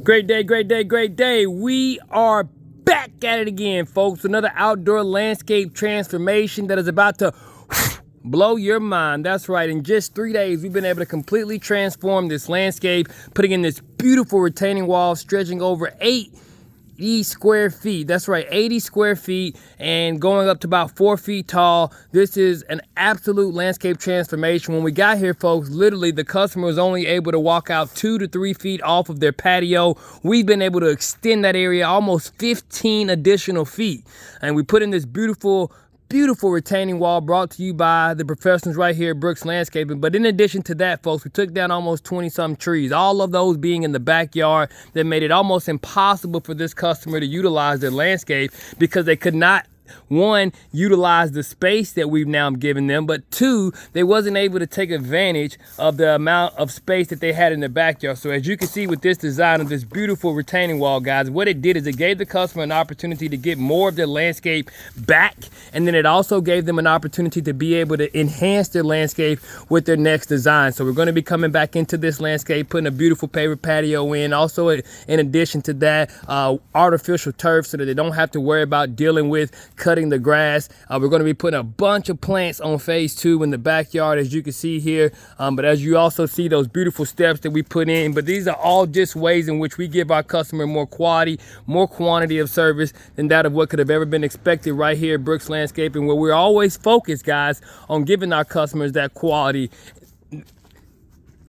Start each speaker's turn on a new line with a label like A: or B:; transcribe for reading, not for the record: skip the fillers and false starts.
A: Great day, great day, great day. We are back at it again, folks. Another outdoor landscape transformation that is about to blow your mind. That's right. In just 3 days, we've been able to completely transform this landscape, putting in this beautiful retaining wall stretching over 80 square feet. That's right, 80 square feet and going up to about 4 feet tall. This is an absolute landscape transformation. When we got here, folks, literally the customer was only able to walk out 2 to 3 feet off of their patio. We've been able to extend that area almost 15 additional feet. And we put in this beautiful retaining wall brought to you by the professionals right here at Brooks Landscaping. But in addition to that, folks, we took down almost 20-some trees, all of those being in the backyard, that made it almost impossible for this customer to utilize their landscape because they could not, one, utilize the space that we've now given them, but two, they wasn't able to take advantage of the amount of space that they had in the backyard. So as you can see with this design of this beautiful retaining wall, guys, what it did is it gave the customer an opportunity to get more of their landscape back, and then it also gave them an opportunity to be able to enhance their landscape with their next design. So we're going to be coming back into this landscape, putting a beautiful paver patio in. Also, in addition to that, artificial turf so that they don't have to worry about dealing with cutting the grass. We're going to be putting a bunch of plants on phase 2 in the backyard, as you can see here. But as you also see, those beautiful steps that we put in. But these are all just ways in which we give our customer more quality, more quantity of service than that of what could have ever been expected right here at Brooks Landscaping, where we're always focused, guys, on giving our customers that quality